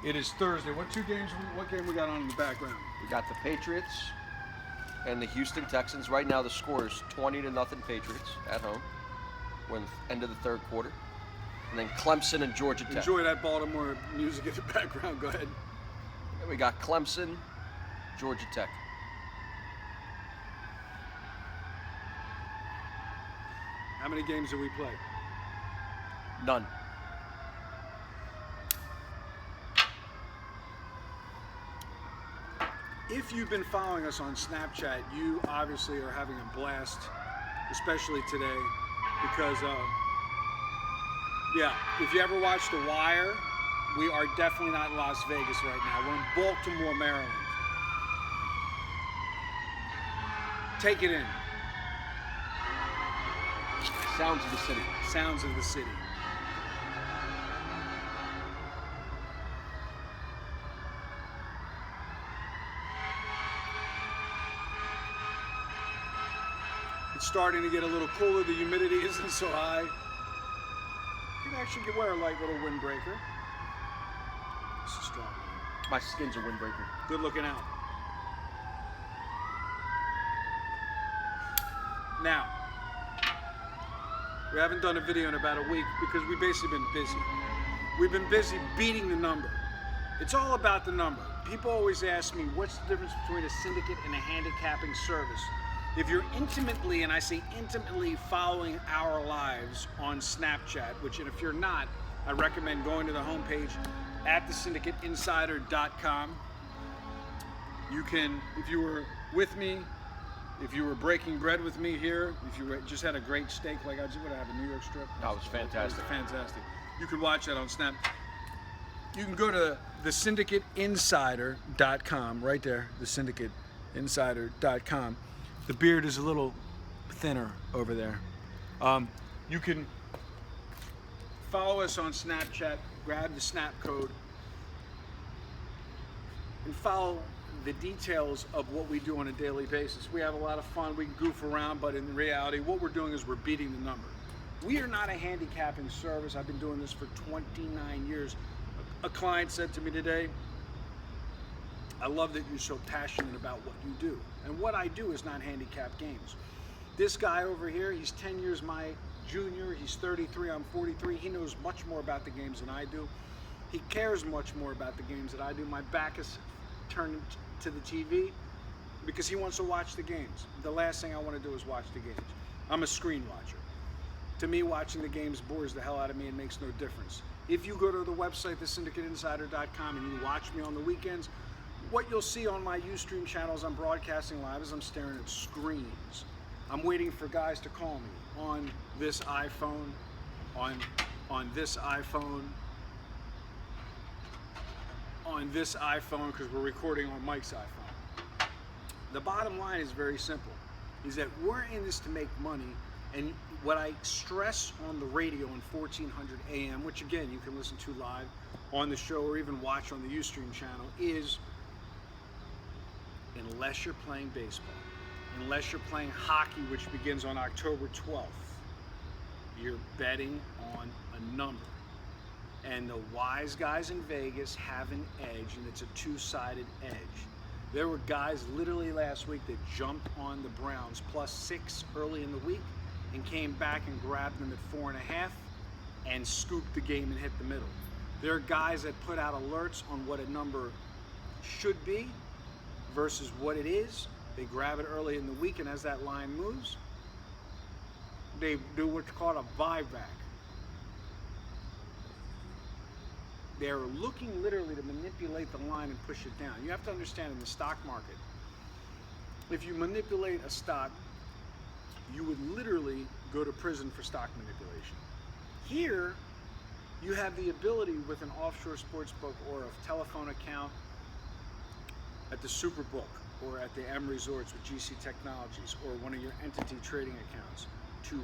It is Thursday. What game we got on in the background? We got the Patriots and the Houston Texans. Right now the score is 20-0 Patriots at home. We're in the end of the third quarter. And then Clemson and Georgia Tech. Enjoy that Baltimore music in the background. Go ahead. And we got Clemson, Georgia Tech. How many games do we play? None. If you've been following us on Snapchat, you obviously are having a blast, especially today, because, if you ever watched The Wire, we are definitely not in Las Vegas right now. We're in Baltimore, Maryland. Take it in. Sounds of the city. Sounds of the city. It's starting to get a little cooler. The humidity isn't so high. You can actually wear a light little windbreaker. This is strong. My skin's a windbreaker. Good looking out. Now, we haven't done a video in about a week because we've basically been busy. We've been busy beating the number. It's all about the number. People always ask me, what's the difference between a syndicate and a handicapping service? If you're intimately, and I say intimately, following our lives on Snapchat, which if you're not, I recommend going to the homepage at thesyndicateinsider.com. You can, if you were with me, if you were breaking bread with me here, if you just had a great steak like I just would have a New York strip. That was fantastic. That was fantastic. You can watch that on Snap. You can go to thesyndicateinsider.com, right there, thesyndicateinsider.com. The beard is a little thinner over there. You can follow us on Snapchat, grab the Snap code, and follow the details of what we do on a daily basis. We have a lot of fun, we can goof around, but in reality, what we're doing is we're beating the number. We are not a handicapping service. I've been doing this for 29 years. A client said to me today, I love that you're so passionate about what you do. And what I do is not handicap games. This guy over here, he's 10 years my junior, he's 33, I'm 43. He knows much more about the games than I do. He cares much more about the games than I do. My back is turned to the TV because he wants to watch the games. The last thing I want to do is watch the games. I'm a screen watcher. To me, watching the games bores the hell out of me and makes no difference. If you go to the website, thesyndicateinsider.com, and you watch me on the weekends, what you'll see on my Ustream channels, I'm broadcasting live, is I'm staring at screens. I'm waiting for guys to call me on this iPhone, on this iPhone, on this iPhone, because we're recording on Mike's iPhone. The bottom line is very simple, is that we're in this to make money, and what I stress on the radio in 1400 AM, which again, you can listen to live on the show or even watch on the Ustream channel, is unless you're playing baseball, unless you're playing hockey, which begins on October 12th, you're betting on a number. And the wise guys in Vegas have an edge, and it's a two-sided edge. There were guys literally last week that jumped on the Browns +6 early in the week and came back and grabbed them at 4.5 and scooped the game and hit the middle. There are guys that put out alerts on what a number should be versus what it is. They grab it early in the week, and as that line moves, they do what's called a buyback. They're looking literally to manipulate the line and push it down. You have to understand, in the stock market, if you manipulate a stock, you would literally go to prison for stock manipulation. Here, you have the ability with an offshore sports book or a telephone account at the Superbook or at the M Resorts with GC Technologies or one of your entity trading accounts to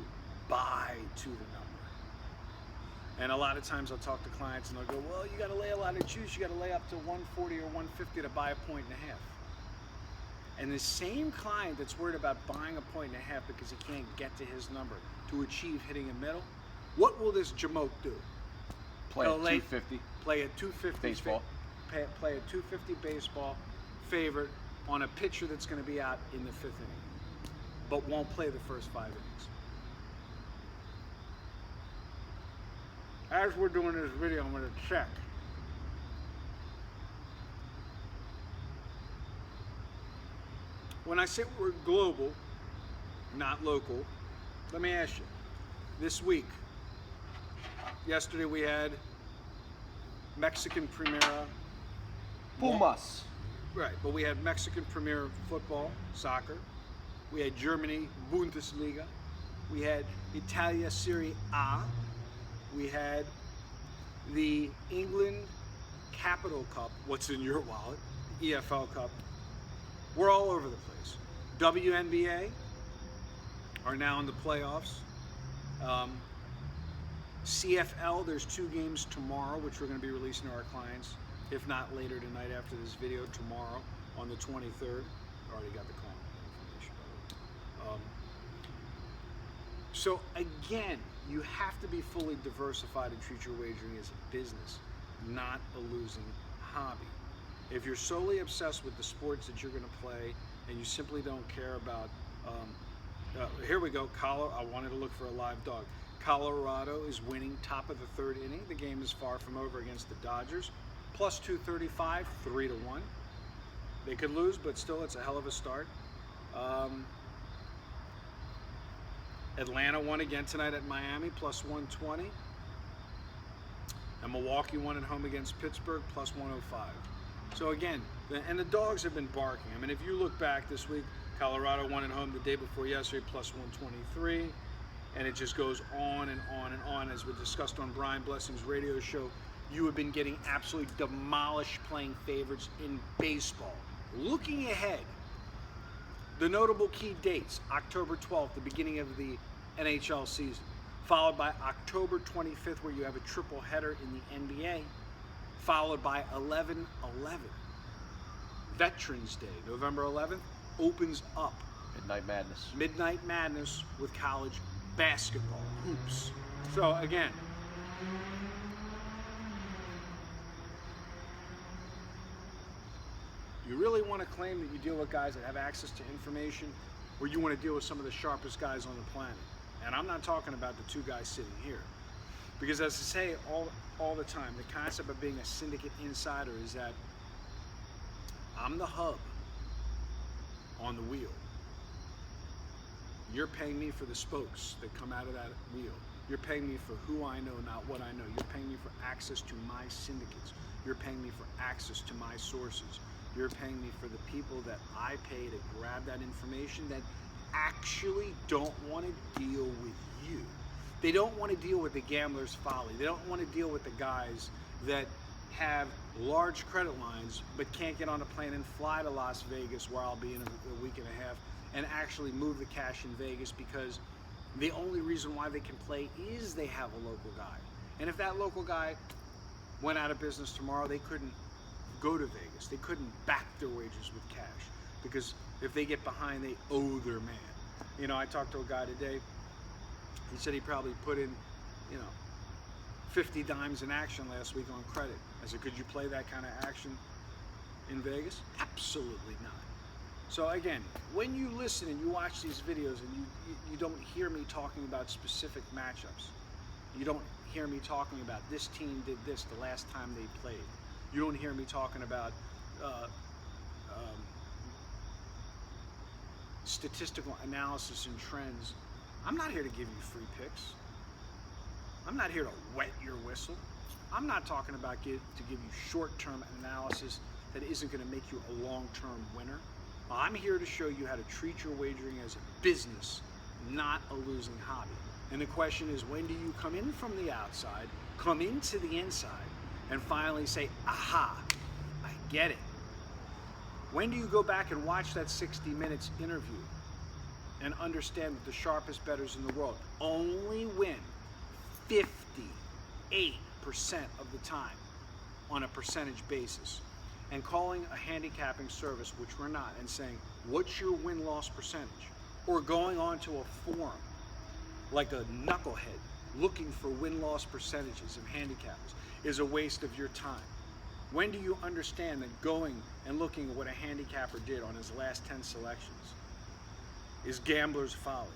buy to the number. And a lot of times I'll talk to clients and they'll go, well, you got to lay a lot of juice. You got to lay up to 140 or 150 to buy 1.5 points. And the same client that's worried about buying 1.5 points because he can't get to his number to achieve hitting a middle, what will this jamoke do? Play at 250. Play at 250. Baseball. play a 250 baseball favorite on a pitcher that's going to be out in the 5th inning, but won't play the first 5 innings. As we're doing this video, I'm going to check. When I say we're global, not local, let me ask you, this week, yesterday we had Mexican Primera. Pumas. Right, but we had Mexican Premier Football, soccer. We had Germany Bundesliga. We had Italia Serie A. We had the England Capital Cup, what's in your wallet, the EFL Cup. We're all over the place. WNBA are now in the playoffs. CFL, there's 2 games tomorrow, which we're going to be releasing to our clients, if not later tonight after this video, tomorrow on the 23rd. Already got the call information, by the way. So again, you have to be fully diversified and treat your wagering as a business, not a losing hobby. If you're solely obsessed with the sports that you're going to play and you simply don't care about, here we go, I wanted to look for a live dog. Colorado is winning top of the 3rd inning. The game is far from over against the Dodgers. Plus 235, 3-1. They could lose, but still it's a hell of a start. Atlanta won again tonight at Miami, plus 120. And Milwaukee won at home against Pittsburgh, plus 105. So again, and the dogs have been barking. I mean, if you look back this week, Colorado won at home the day before yesterday, plus 123. And it just goes on and on and on. As we discussed on Brian Blessing's radio show, you have been getting absolutely demolished playing favorites in baseball. Looking ahead, the notable key dates: October 12th, the beginning of the NHL season, followed by October 25th, where you have a triple header in the NBA, followed by 11/11. Veterans Day, November 11th, opens up Midnight Madness with college basketball hoops. So again, you really want to claim that you deal with guys that have access to information, or you want to deal with some of the sharpest guys on the planet? And I'm not talking about the 2 guys sitting here. Because as I say all the time, the concept of being a syndicate insider is that I'm the hub on the wheel. You're paying me for the spokes that come out of that wheel. You're paying me for who I know, not what I know. You're paying me for access to my syndicates. You're paying me for access to my sources. You're paying me for the people that I pay to grab that information that actually don't want to deal with you. They don't want to deal with the gambler's folly. They don't want to deal with the guys that have large credit lines but can't get on a plane and fly to Las Vegas, where I'll be in a week and a half, and actually move the cash in Vegas, because the only reason why they can play is they have a local guy. And if that local guy went out of business tomorrow, they couldn't go to Vegas. They couldn't back their wages with cash, because if they get behind, they owe their man. You know, I talked to a guy today. He said he probably put in, 50 dimes in action last week on credit. I said, could you play that kind of action in Vegas? Absolutely not. So again, when you listen and you watch these videos and you don't hear me talking about specific matchups, you don't hear me talking about this team did this the last time they played, you don't hear me talking about statistical analysis and trends, I'm not here to give you free picks. I'm not here to wet your whistle. I'm not talking about to give you short-term analysis that isn't going to make you a long-term winner. I'm here to show you how to treat your wagering as a business, not a losing hobby. And the question is, when do you come in from the outside, come into the inside, and finally say, aha, I get it? When do you go back and watch that 60 minutes interview and understand that the sharpest bettors in the world only win 58% of the time on a percentage basis? And calling a handicapping service, which we're not, and saying, what's your win-loss percentage? Or going onto a forum like a knucklehead looking for win-loss percentages of handicappers is a waste of your time. When do you understand that going and looking at what a handicapper did on his last 10 selections is gambler's folly?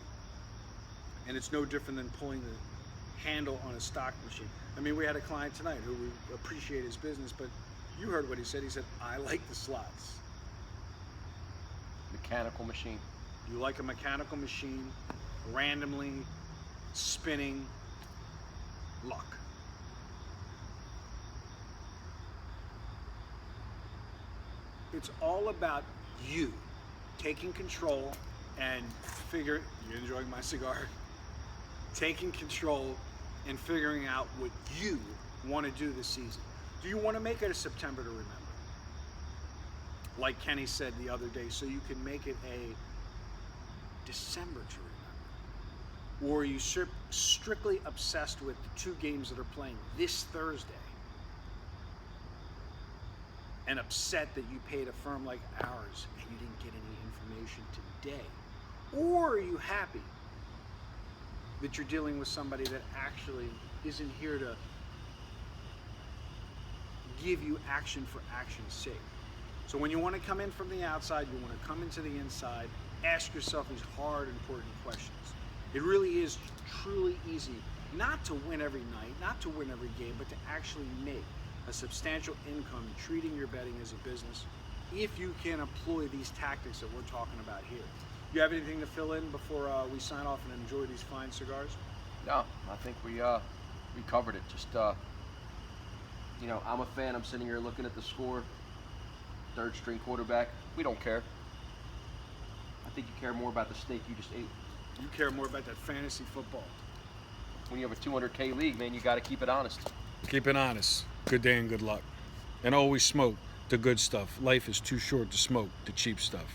And it's no different than pulling the handle on a stock machine. I mean, we had a client tonight who we appreciate his business, but you heard what he said. He said, I like the slots. Mechanical machine. You like a mechanical machine, randomly spinning luck. It's all about you taking control and you enjoying my cigar? Taking control and figuring out what you want to do this season. Do you want to make it a September to remember? Like Kenny said the other day, so you can make it a December to remember? Or are you strictly obsessed with the 2 games that are playing this Thursday and upset that you paid a firm like ours and you didn't get any information today? Or are you happy that you're dealing with somebody that actually isn't here to give you action for action's sake? So when you want to come in from the outside, you want to come into the inside, ask yourself these hard, important questions. It really is truly easy not to win every night, not to win every game, but to actually make a substantial income treating your betting as a business if you can employ these tactics that we're talking about here. You have anything to fill in before we sign off and enjoy these fine cigars? No, I think we covered it. Just you know, I'm a fan. I'm sitting here looking at the score. 3rd string quarterback. We don't care. I think you care more about the steak you just ate. You care more about that fantasy football. When you have a 200K league, man, you got to keep it honest. Keep it honest. Good day and good luck. And always smoke the good stuff. Life is too short to smoke the cheap stuff.